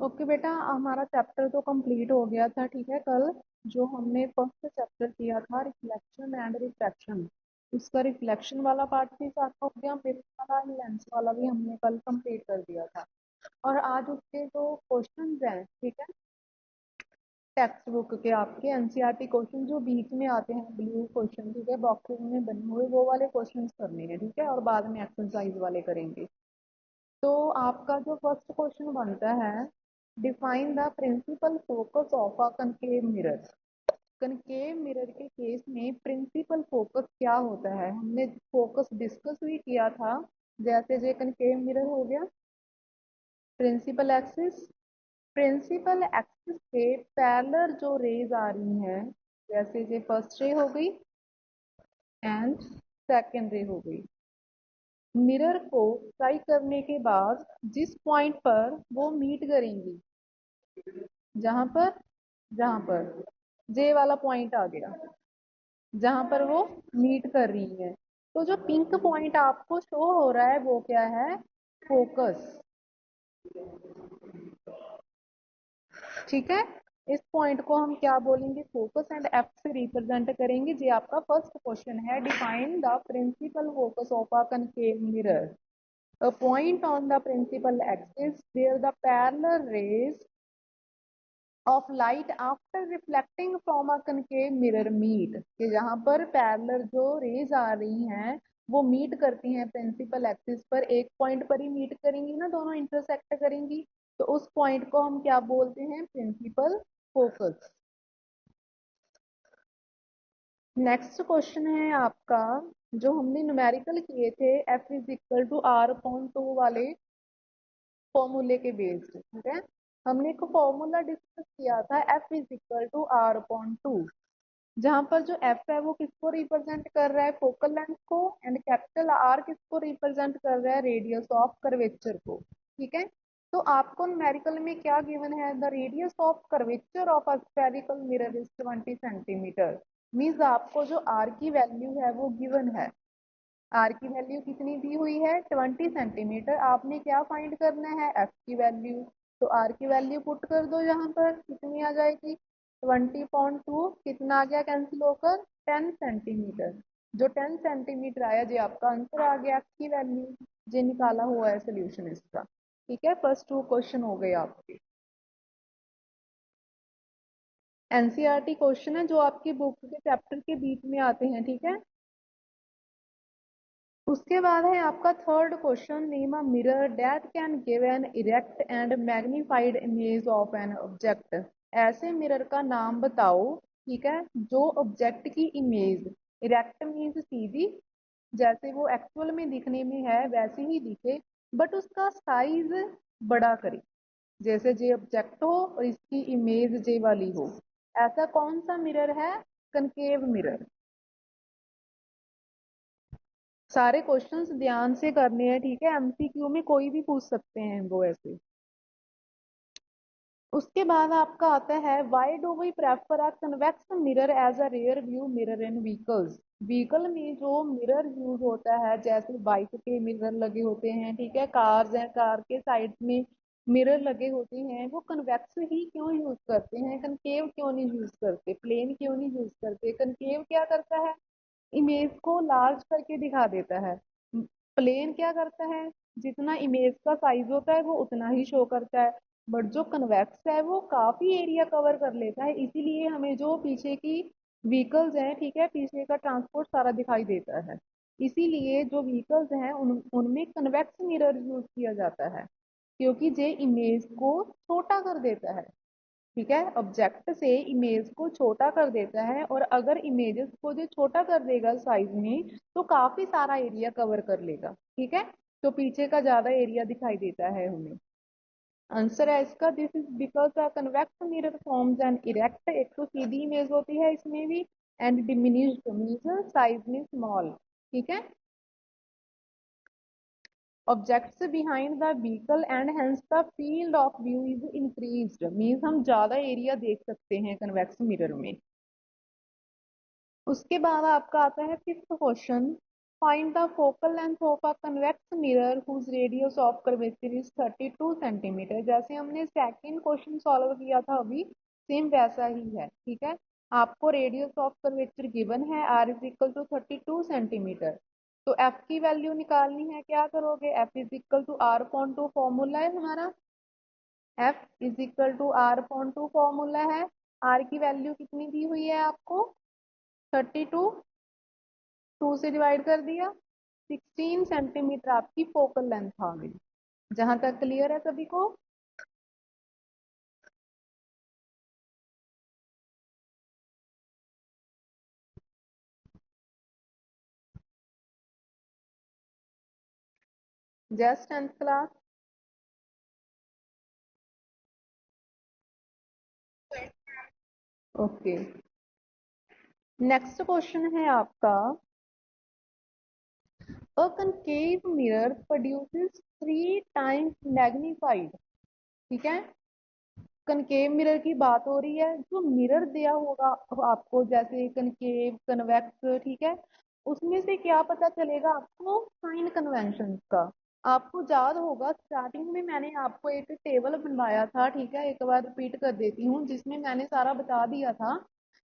Okay बेटा, हमारा chapter तो कंप्लीट हो गया था। ठीक है, कल जो हमने फर्स्ट चैप्टर किया था रिफ्लेक्शन एंड रिफ्रैक्शन, उसका रिफ्लेक्शन वाला पार्ट भी सारा हो गया, मिरर वाला लेंस वाला भी हमने कल कंप्लीट कर दिया था। और आज उसके जो क्वेश्चंस हैं, ठीक है, टेक्स्ट बुक के आपके एनसीईआरटी क्वेश्चन जो बीच में आते हैं, ब्लू क्वेश्चन, ठीक है, बॉक्सेस में बने हुए, वो वाले क्वेश्चंस करने हैं। ठीक है, और बाद में एक्सरसाइज वाले करेंगे। तो आपका जो फर्स्ट क्वेश्चन बनता है, define the principal focus of a concave mirror. Concave mirror के केस में प्रिंसिपल फोकस क्या होता है, हमने फोकस डिस्कस भी किया था। जैसे जो कनकेव मिरर हो गया, प्रिंसिपल एक्सिस, प्रिंसिपल एक्सिस से पैरेलल जो रेज आ रही हैं, जैसे ये फर्स्ट रे हो गई एंड सेकेंड रे हो गई, मिरर को ट्राई करने के बाद जिस पॉइंट पर वो मीट करेंगी, जहां पर जे वाला पॉइंट आ गया, जहां पर वो मीट कर रही है, तो जो पिंक पॉइंट आपको शो हो रहा है वो क्या है, फोकस। ठीक है, इस पॉइंट को हम क्या बोलेंगे, फोकस, एंड एफ से रिप्रेजेंट करेंगे। ये आपका फर्स्ट क्वेश्चन है, define the principal focus of a concave mirror. A point on the principal axis where the parallel rays of light after reflecting from a concave mirror meet, कि जहां पर parallel जो raise आ रही हैं वो meet करती हैं प्रिंसिपल एक्सिस पर, एक पॉइंट पर ही मीट करेंगी ना, दोनों इंटरसेक्ट करेंगी, तो उस पॉइंट को हम क्या बोलते हैं, प्रिंसिपल फोकस। नेक्स्ट क्वेश्चन है आपका, जो हमने न्यूमेरिकल किए थे, f is equal to r upon two वाले फॉर्मूले के बेस्ड। ठीक है, हमने एक फॉर्मूला डिस्कस किया था, f is equal to r upon two, जहां पर जो एफ है वो किसको रिप्रेजेंट कर रहा है, फोकल लेंथ को, एंड कैपिटल आर किसको रिप्रेजेंट कर रहा है, रेडियस ऑफ कर्वेचर को। ठीक है, तो आपको न्यूमेरिकल में क्या गिवन है, the radius of curvature of a spherical mirror is 20 centimetre. Means आपको जो आर की वैल्यू है वो गिवन है, आर की वैल्यू कितनी दी हुई है, 20 सेंटीमीटर। आपने क्या फाइंड करना है, एफ की वैल्यू। तो आर की वैल्यू पुट कर दो, यहाँ पर कितनी आ जाएगी, 20.2, कितना आ गया कैंसिल होकर, 10 सेंटीमीटर। जो 10 सेंटीमीटर आया, जो आपका आंसर आ गया, एफ की वैल्यू, जो निकाला हुआ है सोल्यूशन इसका। ठीक है, फर्स्ट 2 क्वेश्चन हो गए आपके। एनसीईआरटी क्वेश्चन है जो आपकी बुक के चैप्टर के बीच में आते हैं। ठीक है, उसके बाद है आपका third question, name a mirror that can give an erect and magnified image of an object. ऐसे मिरर का नाम बताओ, ठीक है, जो ऑब्जेक्ट की इमेज, इरेक्ट मीन्स सीधी, जैसे वो एक्चुअल में दिखने में है वैसे ही दिखे, बट उसका साइज बड़ा करे, जैसे जे ऑब्जेक्ट हो और इसकी इमेज जे वाली हो। ऐसा कौन सा मिरर है, कनकेव मिरर। सारे क्वेश्चंस ध्यान से करने हैं, ठीक है, एमसीक्यू में कोई भी पूछ सकते हैं वो ऐसे। उसके बाद आपका आता है, why do we prefer a convex mirror as a rear view mirror in vehicles. Vehicle में जो मिरर यूज होता है, जैसे बाइक के मिरर लगे होते हैं, ठीक है, कार्स हैं, कार के साइड में मिरर लगे होते हैं, वो कन्वेक्स ही क्यों यूज करते हैं, कनकेव क्यों नहीं यूज करते, प्लेन क्यों नहीं यूज करते। कनकेव क्या करता है, इमेज को लार्ज करके दिखा देता है। प्लेन क्या करता है, जितना इमेज का साइज होता है वो उतना ही शो करता है। बट जो कन्वेक्स है वो काफी एरिया कवर कर लेता है, इसीलिए हमें जो पीछे की व्हीकल्स हैं, ठीक है, पीछे का ट्रांसपोर्ट सारा दिखाई देता है। इसीलिए जो व्हीकल्स हैं उनमें कन्वेक्स मिरर यूज किया जाता है, क्योंकि ये इमेज को छोटा कर देता है। ठीक है, ऑब्जेक्ट से इमेज को छोटा कर देता है, और अगर इमेजेस को जो छोटा कर देगा साइज में, तो काफी सारा एरिया कवर कर लेगा। ठीक है, तो पीछे का ज्यादा एरिया दिखाई देता है हमें। आंसर है इसका, this is because the convex mirror forms an erect, एक तो सीधी इमेज होती है इसमें भी, एंड डिमिनिश्ड मीन्स साइज में स्मॉल। ठीक है, objects behind the vehicle and hence the field of view is increased, means हम ज्यादा एरिया देख सकते हैं कन्वेक्स मिरर में। उसके बाद आपका आता है fifth question, find the focal length of a convex mirror whose radius of curvature is 32 centimetre. जैसे हमने सेकंड क्वेश्चन सॉल्व किया था अभी, सेम वैसा ही है, ठीक है। आपको रेडियस ऑफ कर्वेचर गिवन है, r is equal to 32 centimetre. तो f की वैल्यू निकालनी है, क्या करोगे, f is equal to r upon two formula है हमारा, f is equal to r upon two formula है। r की वैल्यू कितनी दी हुई है आपको, 32, 2 से डिवाइड कर दिया, 16 सेंटीमीटर आपकी फोकल लेंथ आ गई। जहां तक क्लियर है सभी को। Just 10th class. Okay, next question है आपका, a concave mirror produces 3 times magnified, ठीक है। कनकेव मिरर की बात हो रही है, जो मिरर दिया होगा आपको, जैसे कनकेव, कन्वेक्स, ठीक है, उसमें से क्या पता चलेगा आपको, साइन कन्वेंशन का। आपको याद होगा स्टार्टिंग में मैंने आपको एक टेबल बनवाया था, ठीक है, एक बार रिपीट कर देती हूँ, जिसमें मैंने सारा बता दिया था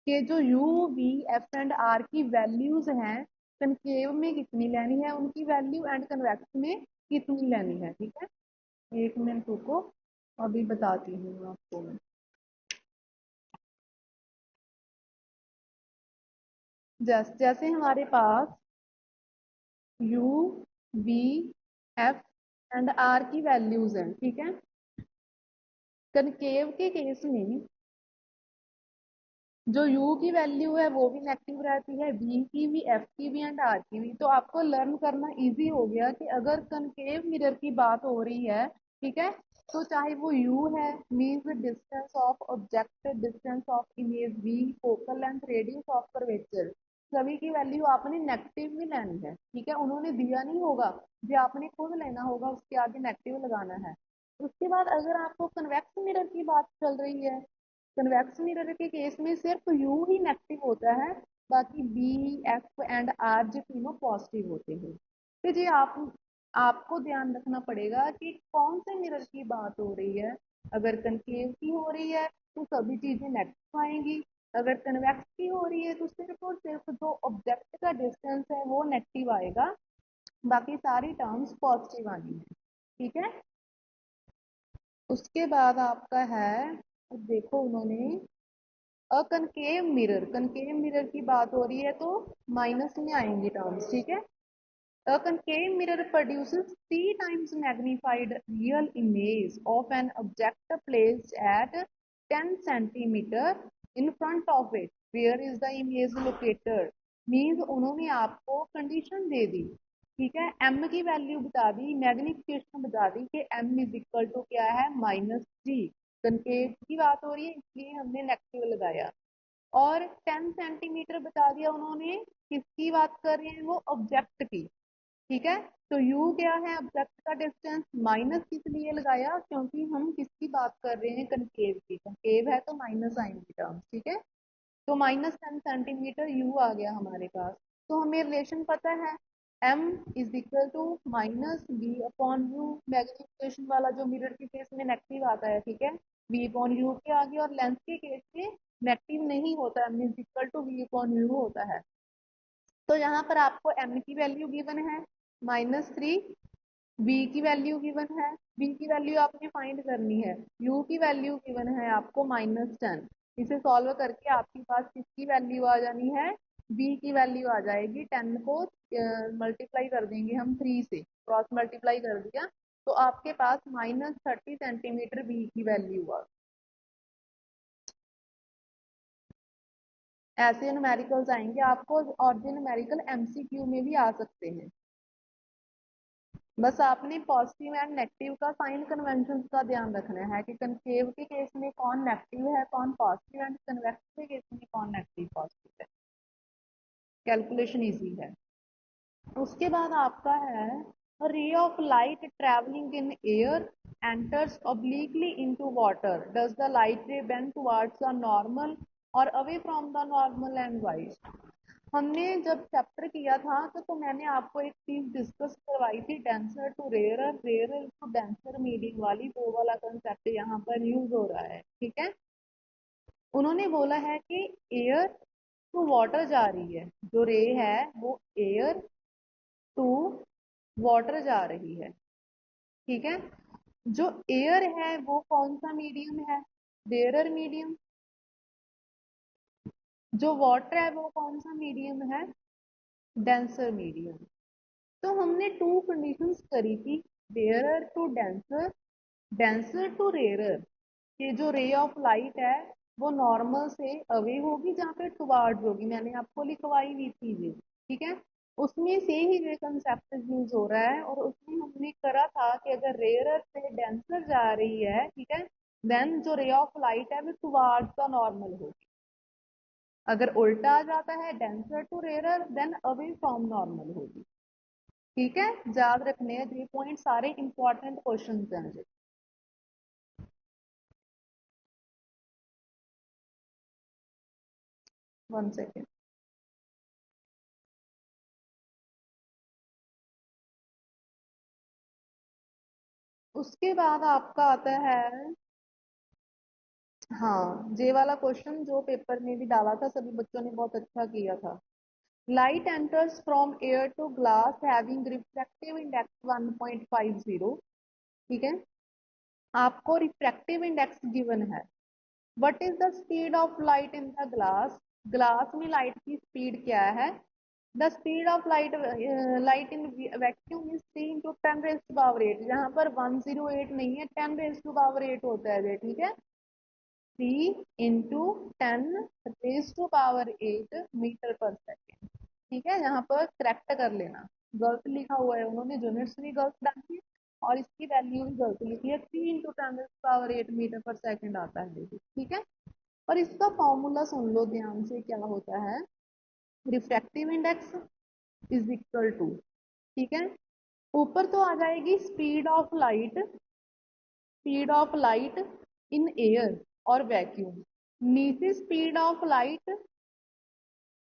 कि जो u v f and r की वैल्यूज हैं, कनकेव में कितनी लेनी है उनकी वैल्यू, एंड कन्वेक्स में कितनी लेनी है, ठीक है। एक मिनट रुको, अभी बताती हूँ आपको मैं। जैसे हमारे पास u v f and r की वैल्यूज हैं, ठीक है। कनकेव के केस में जो u की वैल्यू है वो भी नेगेटिव रहती है, v की भी, f की भी एंड r की भी। तो आपको लर्न करना इजी हो गया कि अगर कनकेव मिरर की बात हो रही है, ठीक है, तो चाहे वो u है, means distance of object, distance of image v, focal length, radius of curvature, सभी की वैल्यू आपने नेगेटिव में लेनी है, ठीक है। उन्होंने दिया नहीं होगा, जो आपने खुद लेना होगा, उसके आगे नेगेटिव लगाना है। उसके बाद अगर आपको कन्वेक्स मिरर की बात चल रही है, कन्वेक्स मिरर के केस में सिर्फ यू ही नेगेटिव होता है, बाकी बी, एफ एंड आर जो तीनों पॉजिटिव होते हैं। तो जी आपको ध्यान रखना पड़ेगा कि कौन से मिरर की बात हो रही है। अगर कनकेव की हो रही है तो सभी चीजें नेगेटिव आएंगी, अगर कन्वेक्स की हो रही है तो सिर्फ और सिर्फ जो ऑब्जेक्ट का डिस्टेंस है वो नेगेटिव आएगा, बाकी सारी टर्म्स पॉजिटिव आनी है, ठीक है। उसके बाद आपका है, देखो उन्होंने कनकेव मिरर की बात हो रही है तो माइनस में आएंगी टर्म्स, ठीक है। A concave mirror produces 3 times magnified real image of an object placed at 10 centimeter in front of it. Where is the image located? Means उन्होंने आपको कंडीशन दे दी, ठीक है, m की वैल्यू बता दी, मैग्निफिकेशन बता दी कि m इज इक्वल टू क्या है, -3। कनकेव की बात हो रही है इसलिए हमने नेगेटिव लगाया, और 10 सेंटीमीटर बता दिया उन्होंने, किसकी बात कर रहे हैं वो, ऑब्जेक्ट की, ठीक है। तो u क्या है, ऑब्जेक्ट का डिस्टेंस, माइनस किस लिए लगाया, क्योंकि हम किसकी बात कर रहे हैं, कनकेव की, कनकेव है तो माइनस आएंगे टर्म्स, ठीक है। तो -10 सेंटीमीटर u आ गया हमारे पास। तो हमें रिलेशन पता है, m is equal to minus b upon u, magnification वाला जो मिरर के केस में नेगेटिव आता है, ठीक है, v अपॉन यू के आगे, और लेंथ के केस में नेगेटिव नहीं होता, m is equal to v upon u होता है। तो यहाँ पर आपको m की वैल्यू गिवन है -3, b की वैल्यू गिवन है, b की वैल्यू आपने फाइंड करनी है, u की वैल्यू गिवन है आपको -10। इसे सॉल्व करके आपके पास किसकी वैल्यू आ जानी है, b की वैल्यू आ जाएगी। 10 को मल्टीप्लाई कर देंगे हम 3 से, क्रॉस मल्टीप्लाई कर दिया, तो आपके पास -30 सेंटीमीटर b की वैल्यू आ। ऐसे न्यूमेरिकल्स आएंगे आपको, और जो न्यूमेरिकल एमसीक्यू में भी आ सकते हैं। बस आपने पॉजिटिव एंड नेगेटिव का साइन कन्वेंशन का ध्यान रखना है कि कनकेव के केस में कौन नेगेटिव है, कौन पॉजिटिव, एंड कन्वेक्स के केस में कौन नेगेटिव पॉजिटिव है। कैलकुलेशन इजी है। उसके बाद आपका है, ray of light travelling in air enters obliquely into water, does the light ray bend towards the normal or away from the normal, and why? हमने जब चैप्टर किया था तो मैंने आपको एक चीज डिस्कस करवाई थी, denser to rarer, rarer to denser medium वाली, वो वाला कंसेप्ट यहाँ पर यूज हो रहा है। ठीक है, उन्होंने बोला है कि एयर टू वाटर जा रही है, जो रे है वो एयर टू वाटर जा रही है। ठीक है, जो एयर है वो कौन सा मीडियम है? Rarer medium. जो वाटर है वो कौन सा मीडियम है? Denser medium. तो हमने टू कंडीशंस करी थी, rarer to denser, denser to rarer, कि जो रे ऑफ लाइट है वो नॉर्मल से अवे होगी, जहाँ पे टुवार्ड्स होगी, मैंने आपको लिखवाई हुई थी ये। ठीक है, उसमें से ही ये कंसेप्ट यूज हो रहा है, और उसमें हमने करा था कि अगर रेयरर से डेंसर जा रही है, ठीक है, देन जो रे ऑफ लाइट है वो टुवार्ड्स का नॉर्मल होगी। अगर उल्टा आ जाता है, denser to rarer, then away from normal होगी। ठीक है, याद रखने हैं, ये पॉइंट सारे इंपॉर्टेंट क्वेश्चन हैं। 1 सेकेंड। उसके बाद आपका आता है, हाँ, जे वाला क्वेश्चन जो पेपर में भी डाला था, सभी बच्चों ने बहुत अच्छा किया था। Light enters from air to glass having refractive index 1.50। ठीक है, आपको रिफ्रैक्टिव इंडेक्स गिवन है। What is the speed of light in the glass? Glass में लाइट की स्पीड क्या है? The speed of light, light in vacuum is 3 × 10⁸ यहाँ पर 108 नहीं है, 10⁸ होता है ये। ठीक है, 3 × 10⁸ ठीक है, यहाँ पर करेक्ट कर लेना, गलत लिखा हुआ है, उन्होंने यूनिट्स भी गलत डाली है और इसकी वैल्यू भी गलत लिखी है, 3 × 10⁸ आता है ये। ठीक है, और इसका फॉर्मूला सुन लो ध्यान से, क्या होता है? Refractive index is equal to, ठीक है, ऊपर तो आ जाएगी speed of light, speed of light in air और वैक्यूम, नीचे speed of light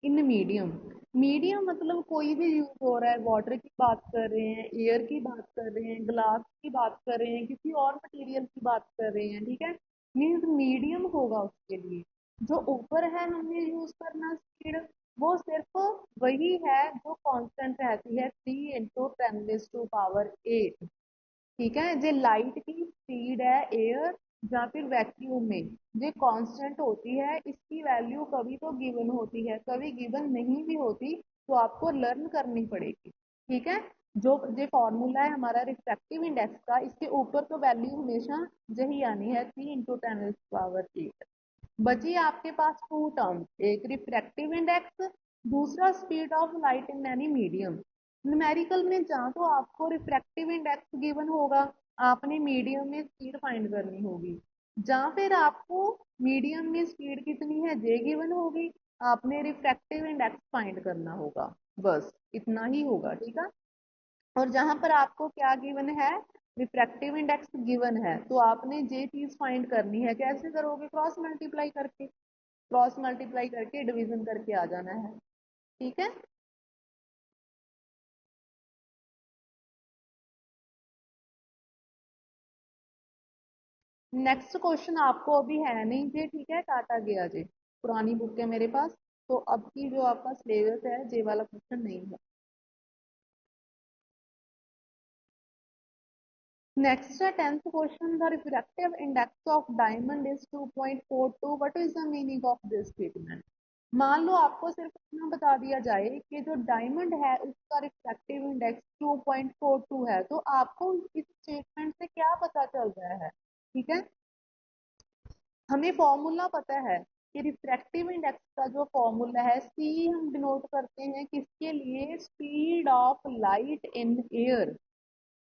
in medium. Medium मतलब कोई भी यूज हो रहा है, वाटर की बात कर रहे हैं, एयर की बात कर रहे हैं, ग्लास की बात कर रहे हैं, किसी और मटेरियल की बात कर रहे हैं। ठीक है, मीन्स मीडियम होगा उसके लिए। जो ऊपर है हमने यूज करना स्पीड, वो सिर्फ वही है जो कांस्टेंट रहती है, 3 × 10⁸ ठीक है, जो लाइट की स्पीड है एयर या फिर वैक्यूम में, जो कांस्टेंट होती है, इसकी वैल्यू कभी तो गिवन होती है, कभी गिवन नहीं भी होती, तो आपको लर्न करनी पड़ेगी। ठीक है, जो फॉर्मूला है हमारा रिफ्रैक्टिव इंडेक्स का, इसके ऊपर तो वैल्यू हमेशा यही आनी है, 3 × 10⁸। बची आपके पास टू टर्म, एक रिफ्रैक्टिव इंडेक्स, दूसरा speed of light in any medium. Numerical में जहाँ तो आपको रिफ्रैक्टिव इंडेक्स गिवन होगा, आपने मीडियम में स्पीड फाइंड करनी होगी। जहाँ फिर आपको मीडियम में स्पीड कितनी है जे गिवन होगी, आपने रिफ्रैक्टिव इंडेक्स फाइंड करना होगा। बस इतना ही होगा। ठीक है, और जहां पर आपको क्या गिवन है, रिफ्रैक्टिव इंडेक्स गिवन है, तो आपने ये चीज फाइंड करनी है, कैसे करोगे? क्रॉस मल्टीप्लाई करके, क्रॉस मल्टीप्लाई करके डिवीजन करके आ जाना है। ठीक है, नेक्स्ट क्वेश्चन आपको अभी है नहीं जे, ठीक है, काटा गया जे, पुरानी बुक है मेरे पास, तो अब की जो आपका सिलेबस है जे वाला क्वेश्चन नहीं है। नेक्स्ट है 10th question, the refractive index of diamond is 2.42, what is the meaning of this statement? मान लो आपको सिर्फ इतना बता दिया जाए कि जो डायमंड है उसका रिफ्रैक्टिव इंडेक्स 2.42 है, तो आपको इस स्टेटमेंट से क्या पता चल रहा है? ठीक है, हमें फॉर्मूला पता है कि रिफ्रैक्टिव इंडेक्स का जो फॉर्मूला है, सी हम डिनोट करते हैं किसके लिए? Speed of light in air.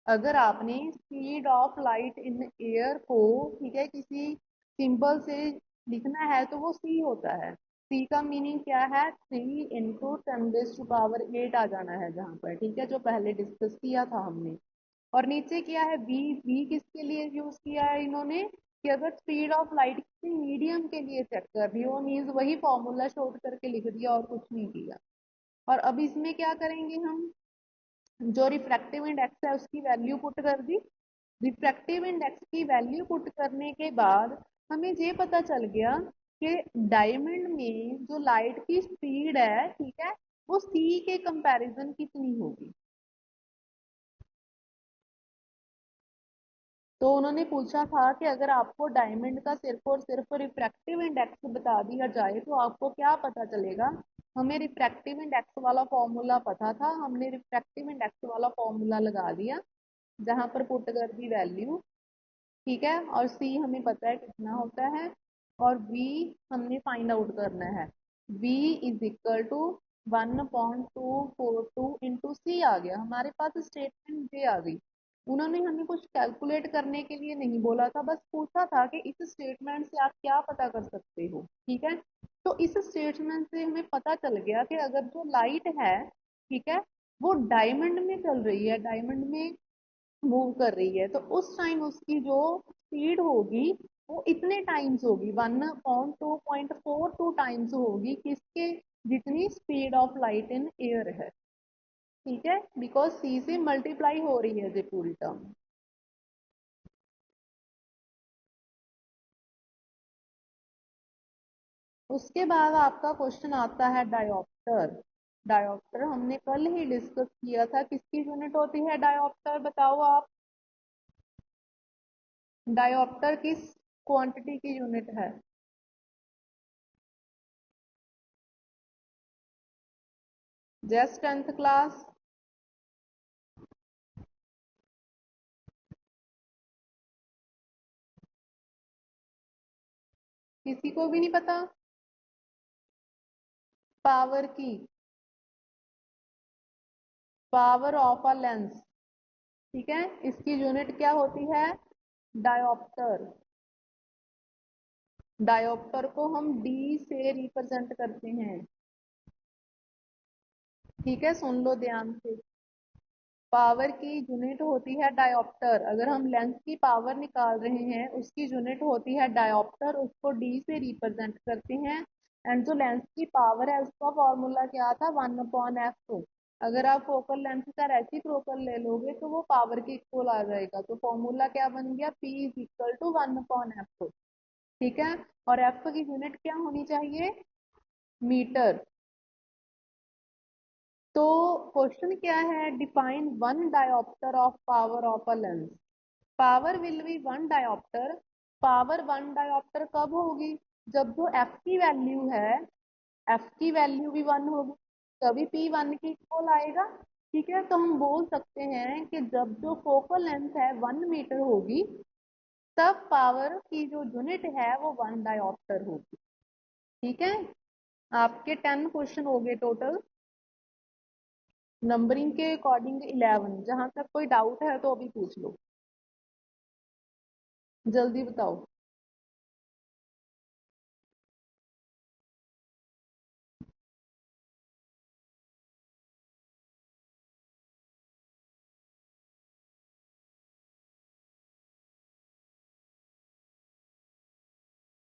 अगर आपने speed of light in air को, ठीक है, किसी सिंबल से लिखना है तो वो सी होता है। सी का मीनिंग क्या है? 3 × 10⁸ आ जाना है जहाँ पर, ठीक है, जो पहले डिस्कस किया था हमने। और नीचे क्या है? बी। बी किसके लिए यूज किया है इन्होंने? कि अगर स्पीड ऑफ लाइट किसी मीडियम के लिए चेक कर रही हो, मीन्स वही फॉर्मूला शॉर्ट करके लिख दिया और कुछ नहीं किया। और अब इसमें क्या करेंगे हम, जो रिफ्रैक्टिव इंडेक्स है उसकी वैल्यू पुट कर दी। रिफ्रैक्टिव इंडेक्स की वैल्यू पुट करने के बाद हमें ये पता चल गया कि डायमंड में जो लाइट की स्पीड है, ठीक है, वो सी के कंपैरिजन कितनी होगी। तो उन्होंने पूछा था कि अगर आपको डायमंड का सिर्फ और सिर्फ रिफ्रैक्टिव इंडेक्स बता दिया जाए तो आपको क्या पता चलेगा। हमें रिफ्रैक्टिव इंडेक्स वाला फॉर्मूला पता था, हमने रिफ्रैक्टिव इंडेक्स वाला फॉर्मूला लगा दिया, जहां पर पुट कर दी वैल्यू, ठीक है, और सी हमें पता है कितना होता है, और वी हमने फाइंड आउट करना है। V is equal to 1.242 into c आ गया हमारे पास, स्टेटमेंट ये आ गई। उन्होंने हमें कुछ कैलकुलेट करने के लिए नहीं बोला था, बस पूछा था कि इस स्टेटमेंट से आप क्या पता कर सकते हो, ठीक है। तो इस स्टेटमेंट से हमें पता चल गया कि अगर जो लाइट है, ठीक है, वो डायमंड में चल रही है, डायमंड में मूव कर रही है, तो उस टाइम उसकी जो स्पीड होगी वो इतने टाइम्स होगी, 1.242 टाइम्स होगी किसके, जितनी speed of light in air है, ठीक है, बिकॉज सी से मल्टीप्लाई हो रही है ये पूरी टर्म। उसके बाद आपका क्वेश्चन आता है डायोप्टर। डायोप्टर हमने कल ही डिस्कस किया था, किसकी यूनिट होती है डायोप्टर, बताओ आप। डायोप्टर किस क्वांटिटी की यूनिट है। Just 10th class. किसी को भी नहीं पता। पावर की, पावर ऑफ अ लेंस, ठीक है, इसकी यूनिट क्या होती है, डायोप्टर। डायोप्टर को हम डी से रिप्रेजेंट करते हैं, ठीक है, सुन लो ध्यान से। पावर की यूनिट होती है डायोप्टर, अगर हम लेंस की पावर निकाल रहे हैं उसकी यूनिट होती है डायोप्टर, उसको डी से रिप्रेजेंट करते हैं। एंड जो लेंस की पावर है उसका फॉर्मूला क्या था, 1/f। अगर आप फोकल लेंथ का रेसिप्रोकल ले लोगे तो वो पावर के इक्वल आ जाएगा, तो फॉर्मूला क्या बन गया, P is equal to 1/f, ठीक है। और एफ की यूनिट क्या होनी चाहिए, मीटर। तो क्वेश्चन क्या है, define one dioptre of power of a lens. Power will be one dioptre. Power one dioptre कब होगी, जब जो एफ की वैल्यू है, एफ की वैल्यू भी वन होगी, तभी पी वन की इक्वल आएगा, ठीक है। तो हम बोल सकते हैं कि जब जो फोकल लेंथ है 1 मीटर होगी, तब पावर की जो यूनिट है वो वन डायोप्टर होगी, ठीक है। आपके 10 क्वेश्चन हो गए टोटल, नंबरिंग के अकॉर्डिंग 11। जहां तक कोई डाउट है तो अभी पूछ लो, जल्दी बताओ।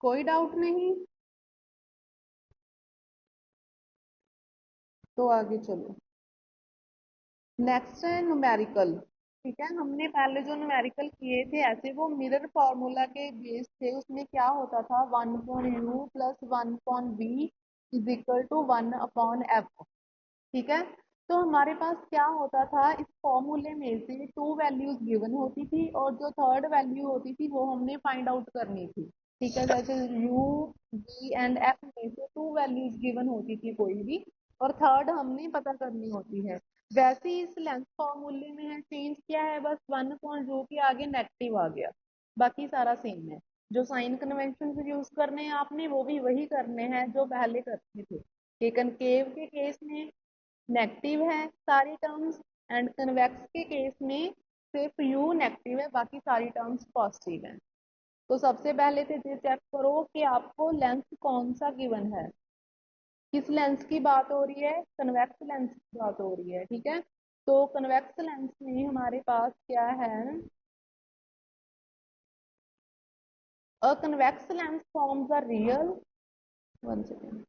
कोई डाउट नहीं, तो आगे चलो। नेक्स्ट है न्यूमेरिकल, ठीक है। हमने पहले जो न्यूमेरिकल किए थे ऐसे वो मिरर फॉर्मूला के बेस थे, उसमें क्या होता था, 1/u plus 1/v is equal to 1/f, ठीक है। तो हमारे पास क्या होता था, इस फॉर्मूले में से टू वैल्यूज गिवन होती थी और जो थर्ड वैल्यू होती थी वो हमने फाइंड आउट करनी थी, ठीक है। जैसे u v एंड f में से टू वैल्यूज गिवन होती थी कोई भी, और थर्ड हमने पता करनी होती है। वैसे ही इस लेंथ फॉर्मूले में है, चेंज क्या है, बस 1/2 के आगे नेगेटिव आ गया, बाकी सारा सेम है। जो साइन कन्वेंशन यूज करने हैं आपने वो भी वही करने हैं जो पहले करते थे। कि कनकेव के केस में नेगेटिव है सारी टर्म्स, एंड कन्वेक्स के केस में सिर्फ यू नेगेटिव है, बाकी सारी टर्म्स पॉजिटिव है। तो सबसे पहले तो ये चेक करो कि आपको लेंस कौन सा गिवन है, किस लेंस की बात हो रही है, कन्वेक्स लेंस की बात हो रही है, ठीक है। तो कन्वेक्स लेंस में हमारे पास क्या है, अ convex lens forms a real, one second,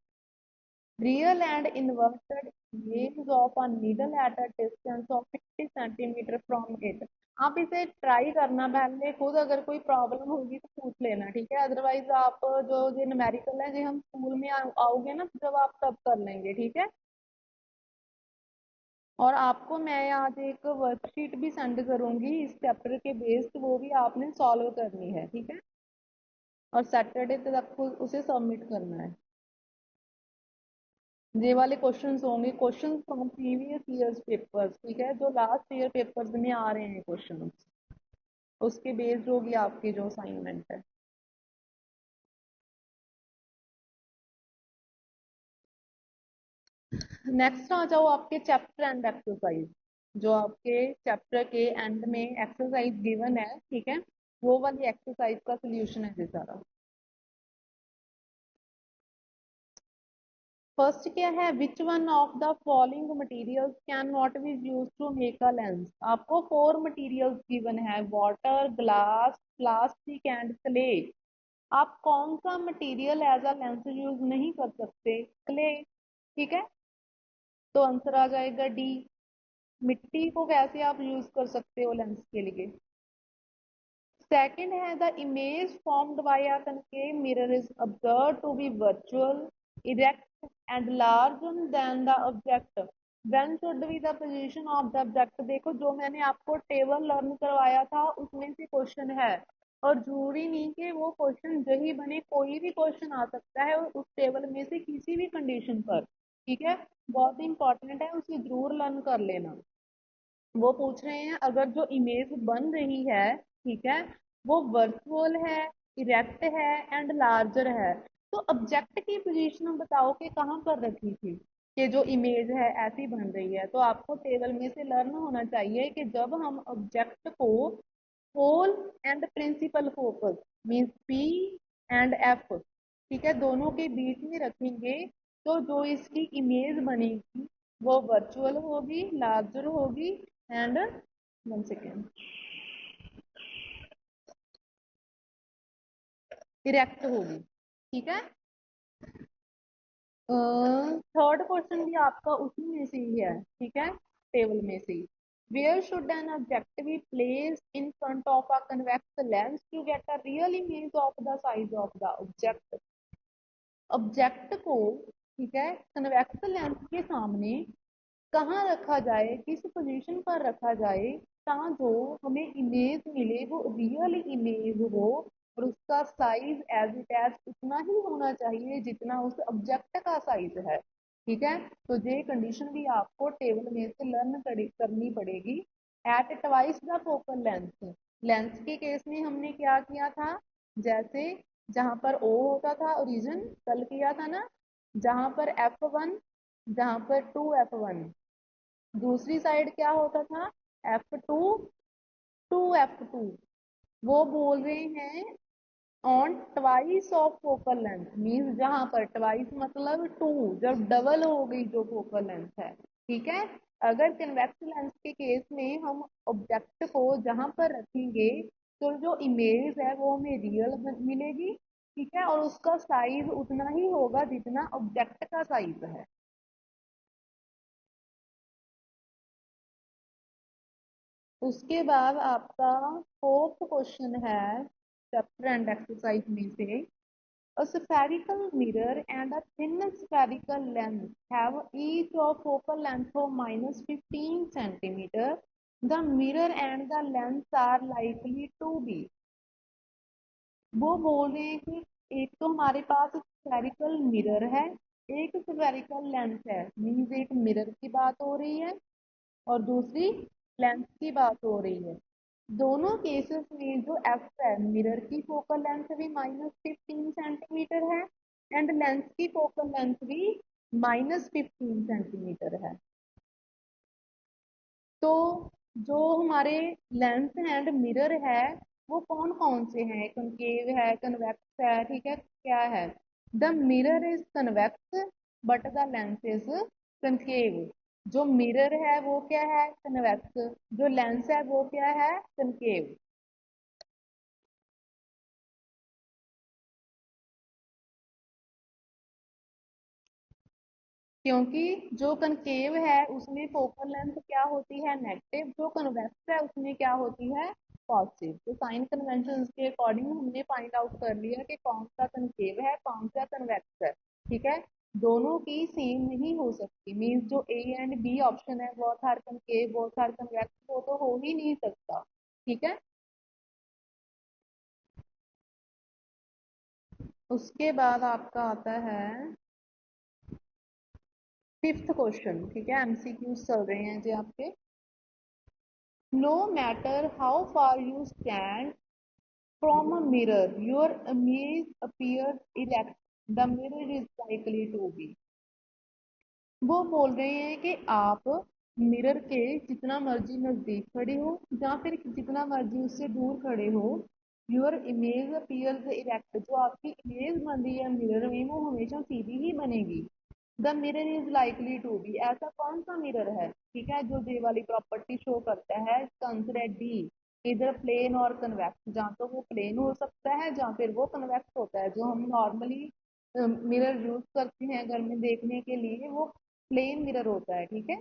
real and inverted image of a needle at a distance of 50 centimetre from it. आप इसे ट्राई करना पहले खुद, अगर कोई प्रॉब्लम होगी तो पूछ लेना, ठीक है। अदरवाइज आप जो ये न्यूमेरिकल है, जो हम स्कूल में आओगे ना जब, आप तब कर लेंगे, ठीक है। और आपको मैं आज एक वर्कशीट भी सेंड करूंगी इस चैप्टर के बेस्ड, वो भी आपने सॉल्व करनी है, ठीक है। और सैटरडे तक उसे सबमिट करना है। ये वाले क्वेश्चंस होंगे questions from previous years papers, ठीक है, जो लास्ट ईयर पेपर्स में आ रहे हैं क्वेश्चंस, उसके बेस्ड होगी आपकी जो असाइनमेंट है। नेक्स्ट आ जाओ आपके चैप्टर एंड एक्सरसाइज। जो आपके चैप्टर के एंड में एक्सरसाइज गिवन है, ठीक है, वो वाली एक्सरसाइज का सोल्यूशन है ये सारा। फर्स्ट क्या है, which one of the following materials can not be use to make a lens. आपको फोर मटेरियल्स गिवन है, water, glass, plastic and clay. आप कौन सा material as a lens use नहीं कर सकते? क्ले, ठीक है। तो आंसर आ जाएगा डी। मिट्टी को कैसे आप यूज कर सकते हो लेंस के लिए? सेकंड है, the image formed by a concave mirror is observed to be virtual, erect and larger than the object. When should be the position of the object. देखो जो मैंने आपको टेबल लर्न करवाया था उसमें से क्वेश्चन है, और जरूरी नहीं कि वो क्वेश्चन यही बने, कोई भी क्वेश्चन आ सकता है उस टेबल में से किसी भी कंडीशन पर, ठीक है। बहुत इंपॉर्टेंट है, उसे जरूर लर्न कर लेना। वो पूछ रहे हैं अगर जो इमेज बन रही है, ठीक है, वो वर्चुअल है, इरेक्ट है एंड लार्जर है, तो ऑब्जेक्ट की पोजीशन बताओ कि कहाँ पर रखी थी, कि जो इमेज है ऐसी बन रही है। तो आपको टेबल में से लर्न होना चाहिए कि जब हम ऑब्जेक्ट को pole and principal focus means P and F, ठीक है, दोनों के बीच में रखेंगे, तो जो इसकी इमेज बनेगी वो वर्चुअल होगी, लार्जर होगी एंड, वन सेकेंड, इरेक्ट होगी, ठीक है। थर्ड क्वेश्चन भी आपका उसी में से ही है, ठीक है, टेबल में से ही। Where should an object be place in front of a convex lens to get a real image of the size of the object. Object को, ठीक है, कन्वेक्स लेंस के सामने कहाँ रखा जाए, किस पोजीशन पर रखा जाए, जो हमें इमेज मिले वो रियल इमेज हो, और उसका साइज एज इट एज उतना ही होना चाहिए जितना उस ऑब्जेक्ट का साइज है, ठीक है। तो ये कंडीशन भी आपको टेबल में से लर्न करनी पड़ेगी। At twice the focal length, lens के केस में हमने क्या किया था, जैसे जहां पर ओ होता था ओरिजिन, कल किया था ना, जहां पर F1, जहां पर 2F1, दूसरी साइड क्या होता था, F2, 2F2। वो बोल रहे हैं on twice of focal length, means जहां पर ट्वाइस मतलब टू, जब डबल हो गई जो फोकल लेंथ है, ठीक है। अगर कन्वेक्स लेंस के केस में हम ऑब्जेक्ट को जहां पर रखेंगे तो जो इमेज है वो हमें रियल मिलेगी, ठीक है, और उसका साइज उतना ही होगा जितना ऑब्जेक्ट का साइज है। उसके बाद आपका फोर्थ क्वेश्चन है चैप्टर एंड एक्सरसाइज में से, a spherical mirror and a thin spherical lens have each of focal length of minus 15 centimeter. The mirror and the lens are likely to be। वो बोल रहे हैं कि एक तो हमारे पास स्फेरिकल मिरर है, एक स्फेरिकल लेंस है, मीन्स एक मिरर की बात हो रही है और दूसरी लेंस की बात हो रही है। दोनों केसेस में जो एफ है, मिरर की फोकल लेंथ भी -15 सेंटीमीटर है एंड लेंस की फोकल लेंथ भी -15 सेंटीमीटर है। तो जो हमारे लेंस एंड मिरर है वो कौन कौन से हैं, कनकेव है, कन्वेक्स है, ठीक है, क्या है, the mirror is convex but the lens is concave. जो मिरर है वो क्या है, कन्वेक्स, जो लेंस है वो क्या है, कनकेव। क्योंकि जो कनकेव है उसमें फोकल लेंथ क्या होती है, नेगेटिव, जो कन्वेक्स है उसमें क्या होती है, पॉजिटिव। तो साइन कन्वेंशन के अकॉर्डिंग हमने फाइंड आउट कर लिया कि कौन सा कनकेव है कौन सा कन्वेक्स है। ठीक है, दोनों की सेम नहीं हो सकती, मीन्स जो ए एंड बी ऑप्शन है both are concave both are convex, वो तो हो ही नहीं सकता। ठीक है, उसके बाद आपका आता है फिफ्थ क्वेश्चन। ठीक है, एमसीक्यूज चल रहे हैं जी आपके। No matter how far you stand from a mirror, your image appears erect. The mirror is likely to be. वो बोल रहे हैं कि आप मिरर के जितना मर्जी नजदीक खड़े हो या फिर जितना मर्जी उससे दूर खड़े हो, योर इमेज अपीयर्स इरेक्ट, जो आपकी इमेज बन रही है मिरर में वो हमेशा सीधी ही बनेगी। The mirror is likely to be, ऐसा कौन सा मिरर है, ठीक है, जो ये वाली प्रॉपर्टी शो करता है, कंसिडर डी, इधर प्लेन और कन्वेक्स, जहाँ तो वो प्लेन हो सकता है जहाँ फिर वो कन्वेक्स होता है। जो हम नॉर्मली मिरर यूज करते हैं घर में देखने के लिए वो प्लेन मिरर होता है। ठीक है,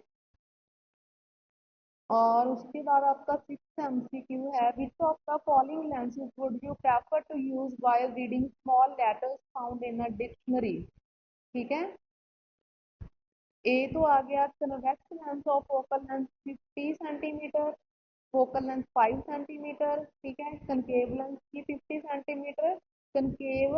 और उसके बाद आपका सिक्स एमसीक्यू है, which of the following lenses would you prefer to use while reading small letters found in a dictionary. ठीक है, ए तो आ गया convex lens of focal length 50 centimetre, focal length 5 centimetre. ठीक है, कनकेव लेंस की 50 centimetre, concave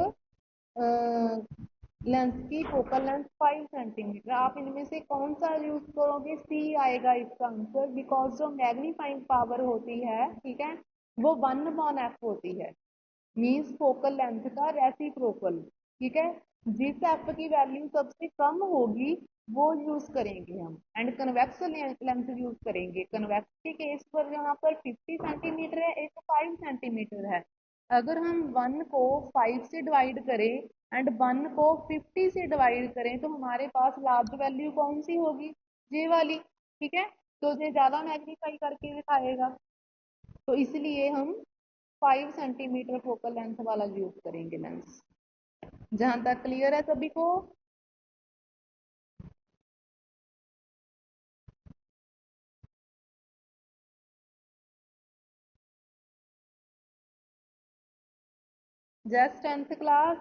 lens की focal length 5 centimetre. आप इनमें से कौन सा यूज करोगे, सी आएगा इसका आंसर, बिकॉज जो मैग्नीफाइंग पावर होती है, ठीक है, वो 1/f होती है, मीन्स फोकल लेंथ का रेसिप्रोकल। ठीक है, जिस एफ की वैल्यू सबसे कम होगी वो यूज करेंगे हम, एंड कन्वेक्स लेंथ यूज करेंगे। कन्वेक्स के केस पर यहाँ पर 50 सेंटीमीटर है, एक 5 सेंटीमीटर है। अगर हम 1 को 5 से डिवाइड करें एंड 1 को 50 से डिवाइड करें तो हमारे पास लार्ज वैल्यू कौन सी होगी, ये वाली। ठीक है, तो ये ज्यादा मैग्नीफाई करके दिखाएगा, तो इसलिए हम 5 सेंटीमीटर फोकल लेंथ वाला यूज करेंगे लेंस। जहां तक क्लियर है सभी को? Just 10th class.